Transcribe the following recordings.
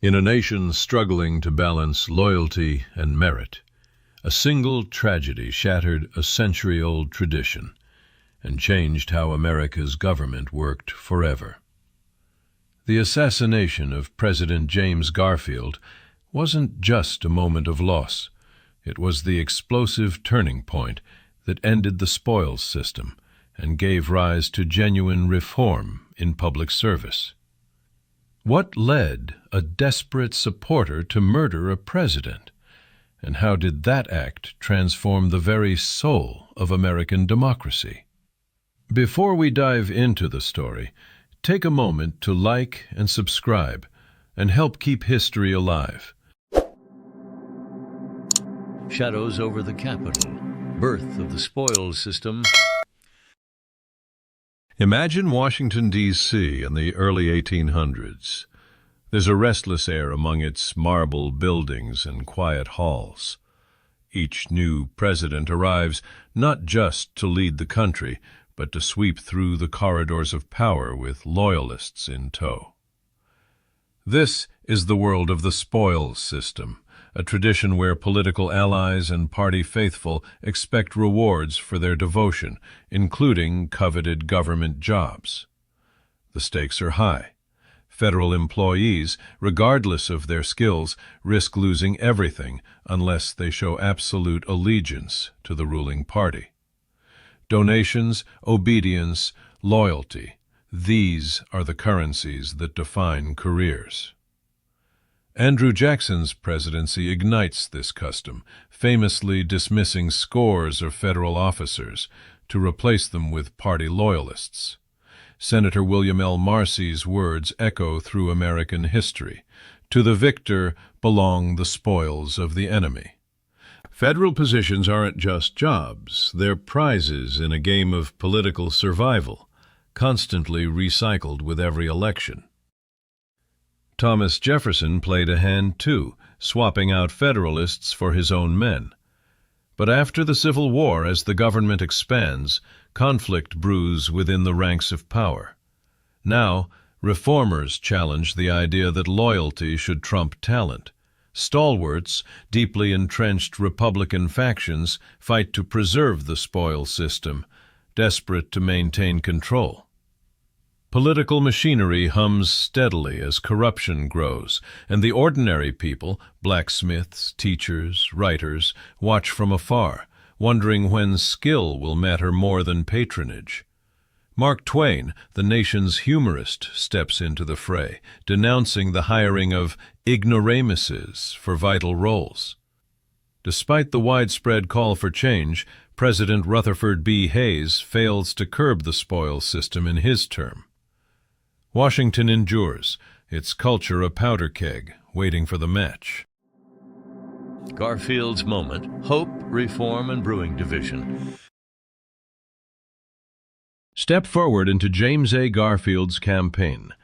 In a nation struggling to balance loyalty and merit, a single tragedy shattered a century-old tradition and changed how America's government worked forever. The assassination of President James Garfield wasn't just a moment of loss. It was the explosive turning point that ended the spoils system and gave rise to genuine reform in public service. What led a desperate supporter to murder a president? And how did that act transform the very soul of American democracy? Before we dive into the story, take a moment to like and subscribe and help keep history alive. Shadows over the Capitol. Birth of the spoils system. Imagine Washington, D.C. in the early 1800s. There's a restless air among its marble buildings and quiet halls. Each new president arrives not just to lead the country, but to sweep through the corridors of power with loyalists in tow. This is the world of the spoils system, a tradition where political allies and party faithful expect rewards for their devotion, including coveted government jobs. The stakes are high. Federal employees, regardless of their skills, risk losing everything unless they show absolute allegiance to the ruling party. Donations, obedience, loyalty, these are the currencies that define careers. Andrew Jackson's presidency ignites this custom, famously dismissing scores of federal officers to replace them with party loyalists. Senator William L. Marcy's words echo through American history. To the victor belong the spoils of the enemy. Federal positions aren't just jobs, they're prizes in a game of political survival, constantly recycled with every election. Thomas Jefferson played a hand too, swapping out Federalists for his own men. But after the Civil War, as the government expands, conflict brews within the ranks of power. Now, reformers challenge the idea that loyalty should trump talent. Stalwarts, deeply entrenched Republican factions fight to preserve the spoils system, desperate to maintain control. Political machinery hums steadily as corruption grows, and the ordinary people, blacksmiths, teachers, writers, watch from afar, wondering when skill will matter more than patronage. Mark Twain, the nation's humorist, steps into the fray, denouncing the hiring of ignoramuses for vital roles. Despite the widespread call for change, President Rutherford B. Hayes fails to curb the spoils system in his term. Washington endures, its culture a powder keg, waiting for the match. Garfield's moment. Hope, reform, and brewing division. Step forward into James A. Garfield's campaign.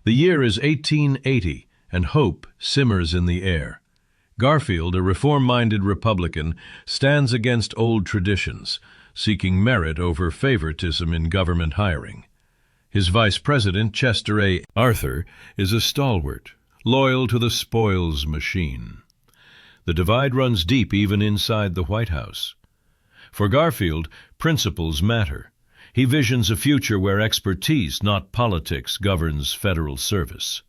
The year is 1880, and hope simmers in the air. Garfield, a reform-minded Republican, stands against old traditions, seeking merit over favoritism in government hiring. His vice president, Chester A. Arthur, is a stalwart, loyal to the spoils machine. The divide runs deep even inside the White House. For Garfield, principles matter. He visions a future where expertise, not politics, governs federal service.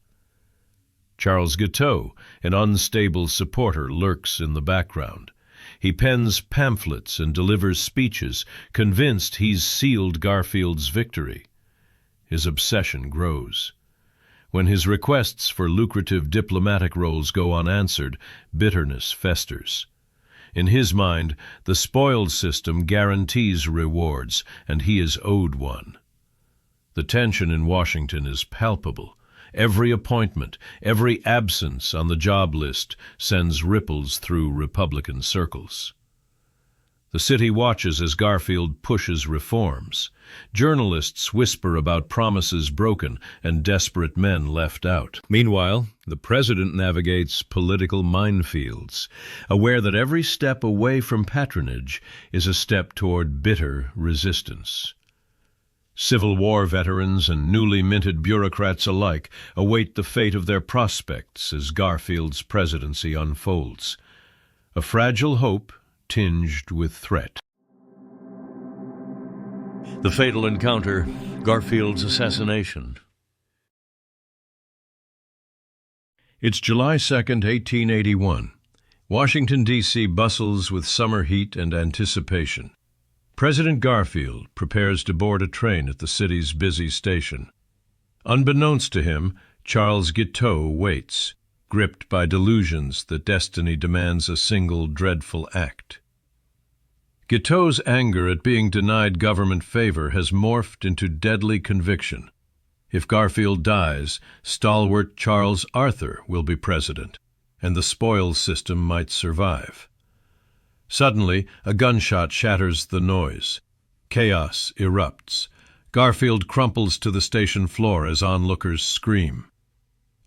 Charles Guiteau, an unstable supporter, lurks in the background. He pens pamphlets and delivers speeches, convinced he's sealed Garfield's victory. His obsession grows. When his requests for lucrative diplomatic roles go unanswered, bitterness festers. In his mind, the spoils system guarantees rewards, and he is owed one. The tension in Washington is palpable. Every appointment, every absence on the job list sends ripples through Republican circles. The city watches as Garfield pushes reforms. Journalists whisper about promises broken and desperate men left out. Meanwhile, the president navigates political minefields, aware that every step away from patronage is a step toward bitter resistance. Civil War veterans and newly minted bureaucrats alike await the fate of their prospects as Garfield's presidency unfolds. A fragile hope tinged with threat. The fatal encounter, Garfield's assassination. It's July 2nd, 1881. Washington, D.C. bustles with summer heat and anticipation. President Garfield prepares to board a train at the city's busy station. Unbeknownst to him, Charles Guiteau waits, gripped by delusions that destiny demands a single dreadful act. Guiteau's anger at being denied government favor has morphed into deadly conviction. If Garfield dies, stalwart Charles Arthur will be president, and the spoils system might survive. Suddenly, a gunshot shatters the noise. Chaos erupts. Garfield crumples to the station floor as onlookers scream.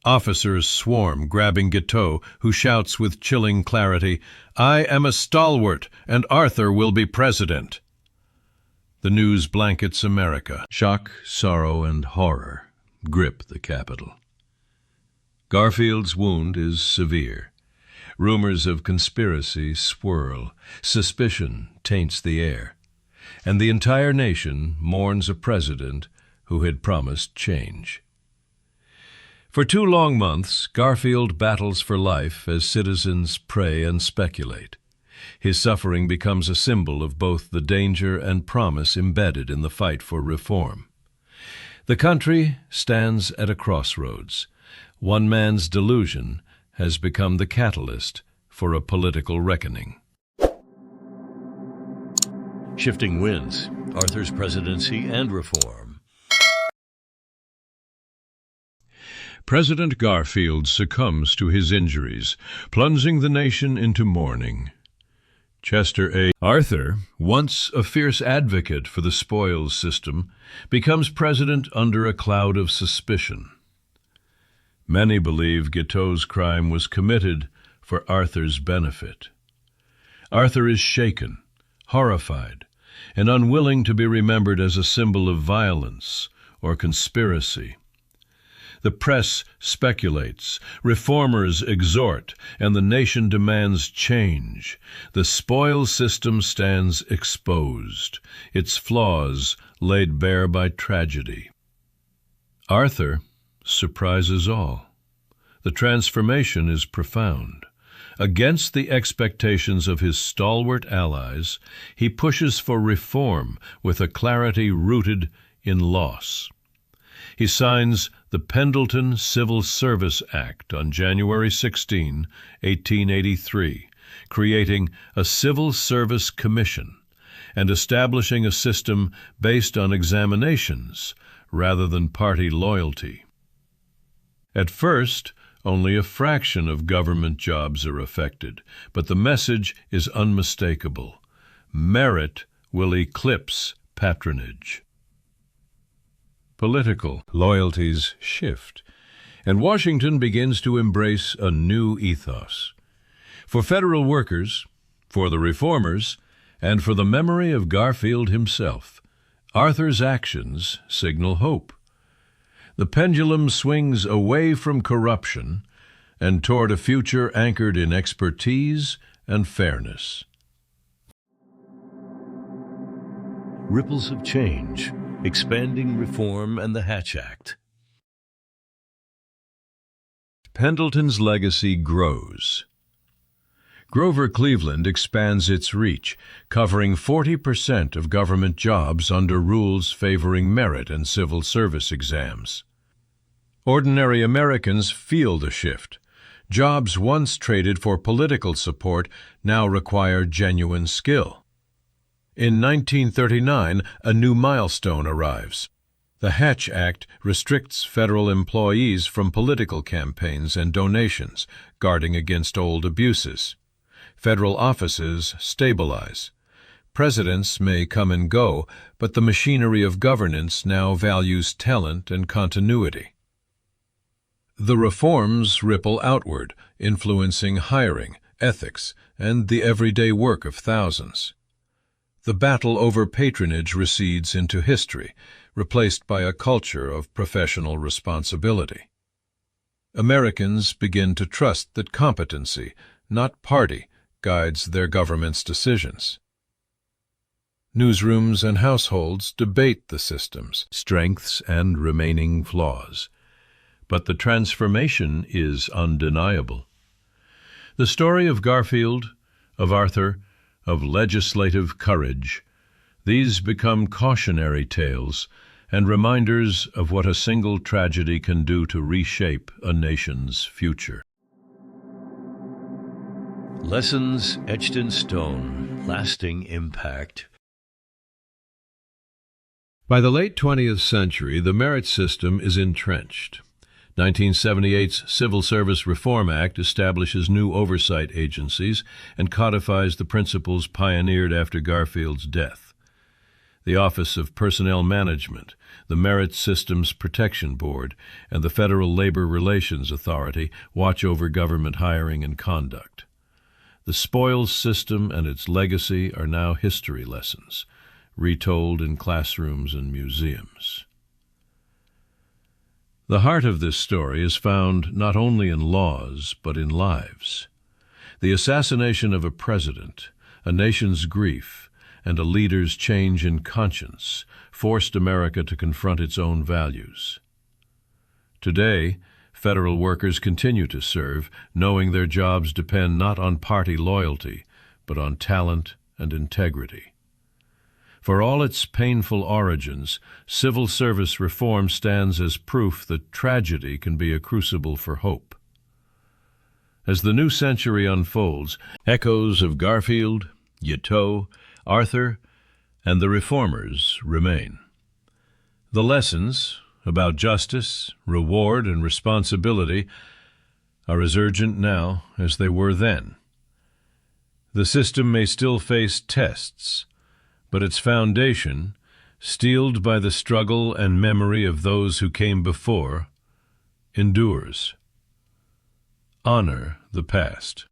Officers swarm, grabbing Guiteau, who shouts with chilling clarity, "I am a stalwart, and Arthur will be president." The news blankets America. Shock, sorrow, and horror grip the capital. Garfield's wound is severe. Rumors of conspiracy swirl, suspicion taints the air, and the entire nation mourns a president who had promised change. For 2 long months, Garfield battles for life as citizens pray and speculate. His suffering becomes a symbol of both the danger and promise embedded in the fight for reform. The country stands at a crossroads. One man's delusion has become the catalyst for a political reckoning. Shifting winds, Arthur's presidency and reform. President Garfield succumbs to his injuries, plunging the nation into mourning. Chester A. Arthur, once a fierce advocate for the spoils system, becomes president under a cloud of suspicion. Many believe Guiteau's crime was committed for Arthur's benefit. Arthur is shaken, horrified, and unwilling to be remembered as a symbol of violence or conspiracy. The press speculates, reformers exhort, and the nation demands change. The spoils system stands exposed, its flaws laid bare by tragedy. Arthur surprises all. The transformation is profound. Against the expectations of his stalwart allies, he pushes for reform with a clarity rooted in loss. He signs the Pendleton Civil Service Act on January 16, 1883, creating a Civil Service Commission and establishing a system based on examinations rather than party loyalty. At first, only a fraction of government jobs are affected, but the message is unmistakable. Merit will eclipse patronage. Political loyalties shift, and Washington begins to embrace a new ethos. For federal workers, for the reformers, and for the memory of Garfield himself, Arthur's actions signal hope. The pendulum swings away from corruption and toward a future anchored in expertise and fairness. Ripples of change, expanding reform and the Hatch Act. Pendleton's legacy grows. Grover Cleveland expands its reach, covering 40% of government jobs under rules favoring merit and civil service exams. Ordinary Americans feel the shift. Jobs once traded for political support now require genuine skill. In 1939, a new milestone arrives. The Hatch Act restricts federal employees from political campaigns and donations, guarding against old abuses. Federal offices stabilize. Presidents may come and go, but the machinery of governance now values talent and continuity. The reforms ripple outward, influencing hiring, ethics, and the everyday work of thousands. The battle over patronage recedes into history. replaced by a culture of professional responsibility. Americans begin to trust that competency, not party, guides their government's decisions. Newsrooms and households debate the system's strengths and remaining flaws. But the transformation is undeniable. The story of Garfield, of Arthur, of legislative courage, these become cautionary tales and reminders of what a single tragedy can do to reshape a nation's future. Lessons etched in stone, lasting impact. By the late 20th century, the merit system is entrenched. 1978's Civil Service Reform Act establishes new oversight agencies and codifies the principles pioneered after Garfield's death. The Office of Personnel Management, the Merit Systems Protection Board, and the Federal Labor Relations Authority watch over government hiring and conduct. The spoils system and its legacy are now history lessons, retold in classrooms and museums. The heart of this story is found not only in laws, but in lives. The assassination of a president, a nation's grief, and a leader's change in conscience forced America to confront its own values. Today, federal workers continue to serve, knowing their jobs depend not on party loyalty, but on talent and integrity. For all its painful origins, civil service reform stands as proof that tragedy can be a crucible for hope. As the new century unfolds, echoes of Garfield, Yateau, Arthur, and the reformers remain. The lessons about justice, reward, and responsibility are as urgent now as they were then. The system may still face tests, but its foundation, steeled by the struggle and memory of those who came before, endures. Honor the past.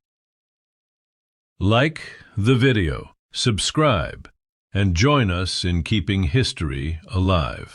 Like the video, subscribe, and join us in keeping history alive.